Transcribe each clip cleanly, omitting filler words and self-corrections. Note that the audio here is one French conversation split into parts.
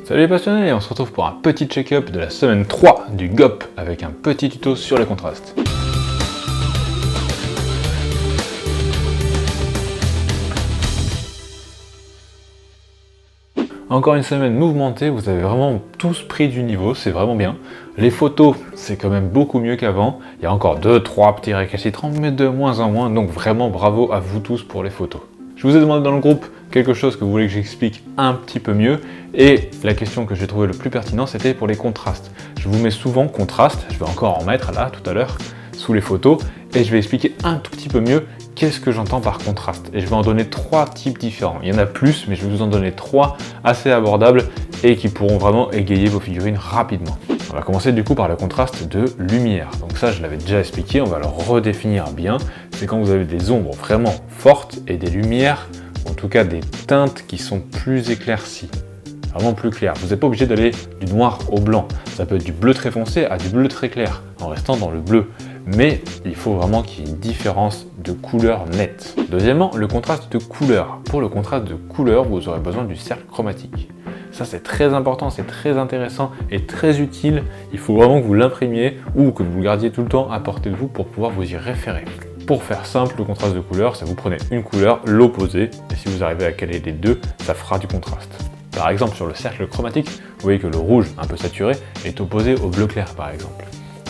Salut les passionnés, on se retrouve pour un petit check-up de la semaine 3 du GOP avec un petit tuto sur les contrastes. Encore une semaine mouvementée, vous avez vraiment tous pris du niveau, c'est vraiment bien. Les photos, c'est quand même beaucoup mieux qu'avant. Il y a encore 2-3 petits récalcitrants, mais de moins en moins, donc vraiment bravo à vous tous pour les photos. Je vous ai demandé dans le groupe quelque chose que vous voulez que j'explique un petit peu mieux, et la question que j'ai trouvée le plus pertinent, c'était pour les contrastes. Je vous mets souvent contraste, je vais encore en mettre là tout à l'heure, sous les photos, et je vais expliquer un tout petit peu mieux qu'est-ce que j'entends par contraste. Et je vais en donner 3 types différents. Il y en a plus, mais je vais vous en donner 3 assez abordables et qui pourront vraiment égayer vos figurines rapidement. On va commencer du coup par le contraste de lumière. Donc ça, je l'avais déjà expliqué, on va le redéfinir bien. C'est quand vous avez des ombres vraiment fortes et des lumières, en tout cas des teintes qui sont plus éclaircies. Vraiment plus clair. Vous n'êtes pas obligé d'aller du noir au blanc. Ça peut être du bleu très foncé à du bleu très clair, en restant dans le bleu. Mais il faut vraiment qu'il y ait une différence de couleur nette. Deuxièmement, le contraste de couleur. Pour le contraste de couleur, vous aurez besoin du cercle chromatique. Ça, c'est très important, c'est très intéressant et très utile. Il faut vraiment que vous l'imprimiez ou que vous le gardiez tout le temps à portée de vous pour pouvoir vous y référer. Pour faire simple, le contraste de couleur, c'est vous prenez une couleur, l'opposé, et si vous arrivez à caler les deux, ça fera du contraste. Par exemple, sur le cercle chromatique, vous voyez que le rouge, un peu saturé, est opposé au bleu clair, par exemple.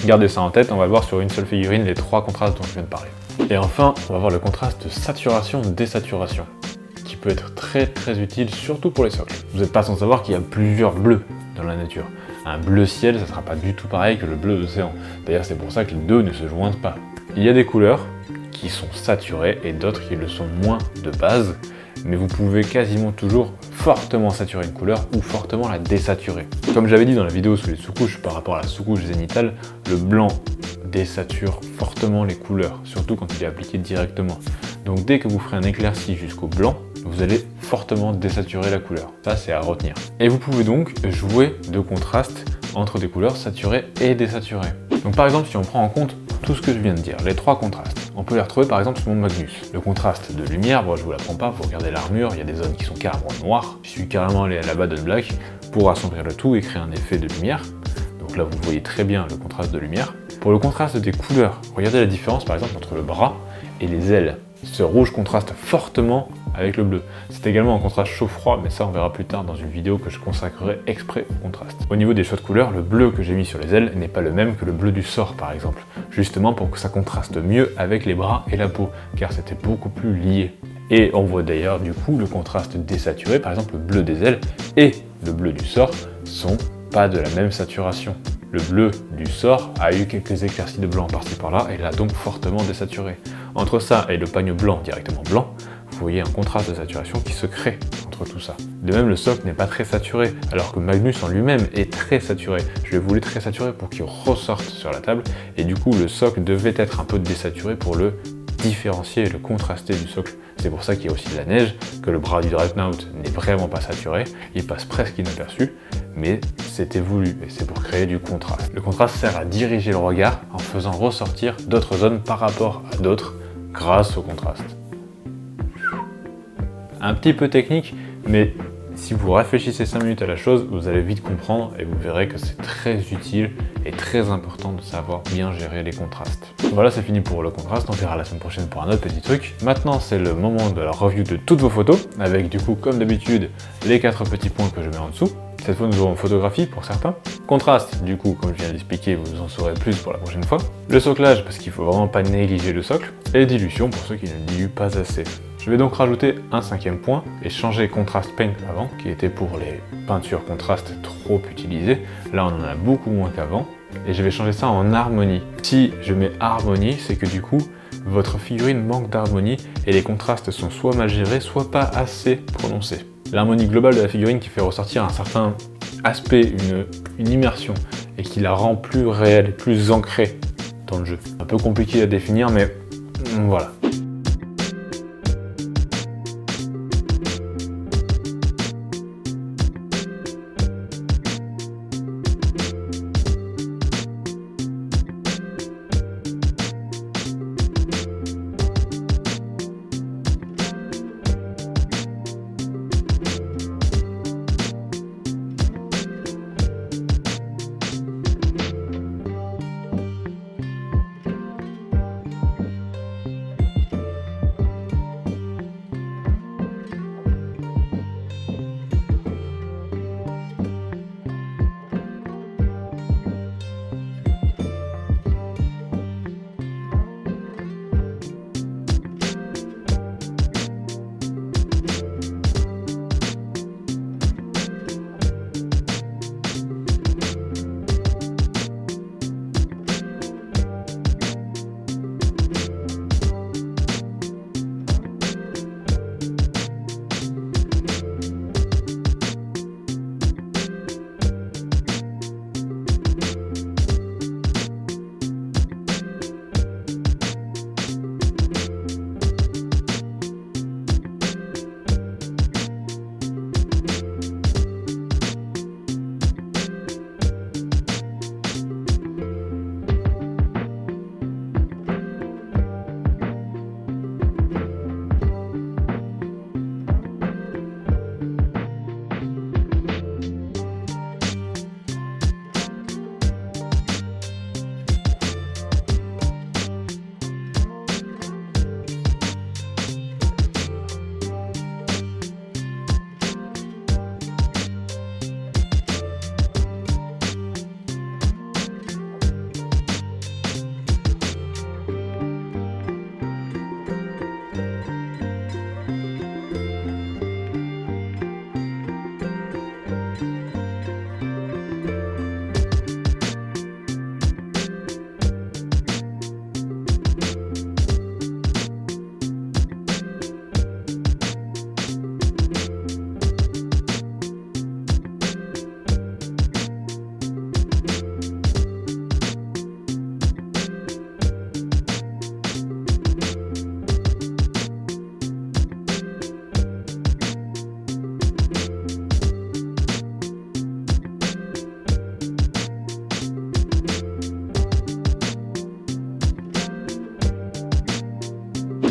Gardez ça en tête, on va voir sur une seule figurine les 3 contrastes dont je viens de parler. Et enfin, on va voir le contraste de saturation-désaturation, qui peut être très utile, surtout pour les socles. Vous n'êtes pas sans savoir qu'il y a plusieurs bleus dans la nature. Un bleu ciel, ça ne sera pas du tout pareil que le bleu d'océan. D'ailleurs, c'est pour ça que les deux ne se joignent pas. Il y a des couleurs qui sont saturées et d'autres qui le sont moins de base, mais vous pouvez quasiment toujours fortement saturer une couleur ou fortement la désaturer. Comme j'avais dit dans la vidéo sur les sous-couches par rapport à la sous-couche zénitale, le blanc désature fortement les couleurs, surtout quand il est appliqué directement. Donc dès que vous ferez un éclairci jusqu'au blanc, vous allez fortement désaturer la couleur. Ça, c'est à retenir. Et vous pouvez donc jouer de contraste entre des couleurs saturées et désaturées. Donc par exemple, si on prend en compte tout ce que je viens de dire, les 3 contrastes, on peut les retrouver par exemple sur mon Magnus. Le contraste de lumière, bon, je vous l'apprends pas, vous regardez l'armure, il y a des zones qui sont carrément noires. Je suis carrément allé à la Baden Black pour assombrir le tout et créer un effet de lumière. Donc là, vous voyez très bien le contraste de lumière. Pour le contraste des couleurs, regardez la différence par exemple entre le bras et les ailes. Ce rouge contraste fortement avec le bleu. C'est également un contraste chaud-froid, mais ça on verra plus tard dans une vidéo que je consacrerai exprès au contraste. Au niveau des choix de couleurs, le bleu que j'ai mis sur les ailes n'est pas le même que le bleu du sort par exemple, justement pour que ça contraste mieux avec les bras et la peau, car c'était beaucoup plus lié. Et on voit d'ailleurs du coup le contraste désaturé, par exemple le bleu des ailes et le bleu du sort sont pas de la même saturation. Le bleu du sort a eu quelques éclaircies de blanc par-ci par-là et l'a donc fortement désaturé. Entre ça et le pagne blanc directement blanc, vous voyez un contraste de saturation qui se crée entre tout ça. De même, le socle n'est pas très saturé, alors que Magnus en lui-même est très saturé. Je l'ai voulu très saturé pour qu'il ressorte sur la table, et du coup le socle devait être un peu désaturé pour le différencier et le contraster du socle. C'est pour ça qu'il y a aussi de la neige, que le bras du Dreadnought n'est vraiment pas saturé, il passe presque inaperçu, mais c'était voulu et c'est pour créer du contraste. Le contraste sert à diriger le regard en faisant ressortir d'autres zones par rapport à d'autres grâce au contraste. Un petit peu technique, mais si vous réfléchissez 5 minutes à la chose, vous allez vite comprendre et vous verrez que c'est très utile et très important de savoir bien gérer les contrastes. Voilà, c'est fini pour le contraste, on verra la semaine prochaine pour un autre petit truc. Maintenant, c'est le moment de la review de toutes vos photos, avec du coup, comme d'habitude, les 4 petits points que je mets en dessous. Cette fois, nous aurons photographie pour certains. Contraste, du coup, comme je viens de l'expliquer, vous en saurez plus pour la prochaine fois. Le soclage, parce qu'il faut vraiment pas négliger le socle. Et dilution, pour ceux qui ne diluent pas assez. Je vais donc rajouter un 5e point et changer Contrast Paint avant, qui était pour les peintures contraste trop utilisées. Là, on en a beaucoup moins qu'avant. Et je vais changer ça en harmonie. Si je mets harmonie, c'est que du coup, votre figurine manque d'harmonie et les contrastes sont soit mal gérés, soit pas assez prononcés. L'harmonie globale de la figurine qui fait ressortir un certain aspect, une immersion, et qui la rend plus réelle, plus ancrée dans le jeu. Un peu compliqué à définir, mais voilà.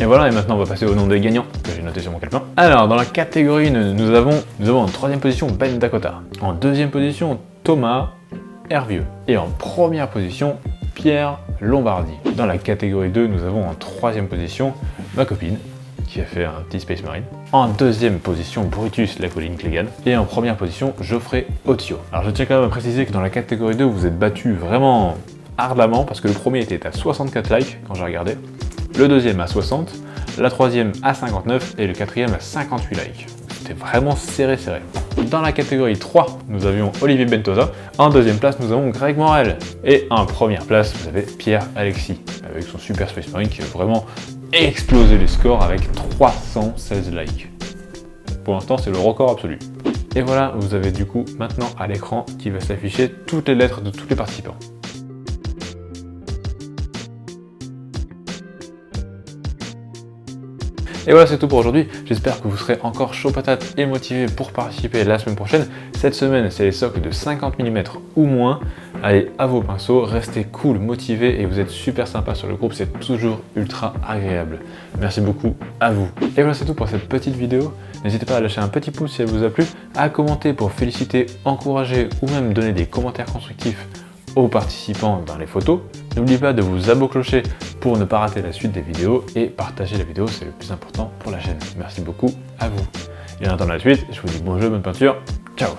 Et voilà, et maintenant on va passer au nom des gagnants que j'ai noté sur mon calepin. Alors, dans la catégorie 1, nous avons en troisième position Ben Dakota. En deuxième position, Thomas Hervieux. Et en première position, Pierre Lombardi. Dans la catégorie 2, nous avons en troisième position ma copine, qui a fait un petit Space Marine. En deuxième position, Brutus la colline Clégan. Et en première position, Geoffrey Otio. Alors je tiens quand même à préciser que dans la catégorie 2, vous êtes battu vraiment ardemment, parce que le premier était à 64 likes quand j'ai regardé, le deuxième à 60, la troisième à 59 et le quatrième à 58 likes. C'était vraiment serré. Dans la catégorie 3, nous avions Olivier Bentosa. En deuxième place, nous avons Greg Morel. Et en première place, vous avez Pierre Alexis, avec son Super Space Marine qui a vraiment explosé les scores avec 316 likes. Pour l'instant, c'est le record absolu. Et voilà, vous avez du coup maintenant à l'écran qui va s'afficher toutes les lettres de tous les participants. Et voilà, c'est tout pour aujourd'hui. J'espère que vous serez encore chaud patate et motivé pour participer la semaine prochaine. Cette semaine, c'est les socles de 50 mm ou moins. Allez, à vos pinceaux, restez cool, motivés et vous êtes super sympa sur le groupe, c'est toujours ultra agréable. Merci beaucoup à vous. Et voilà, c'est tout pour cette petite vidéo. N'hésitez pas à lâcher un petit pouce si elle vous a plu, à commenter pour féliciter, encourager ou même donner des commentaires constructifs aux participants dans les photos. N'oubliez pas de vous abonner au clocher pour ne pas rater la suite des vidéos et partager la vidéo, c'est le plus important pour la chaîne. Merci beaucoup à vous. Et en attendant la suite, je vous dis bon jeu, bonne peinture, ciao.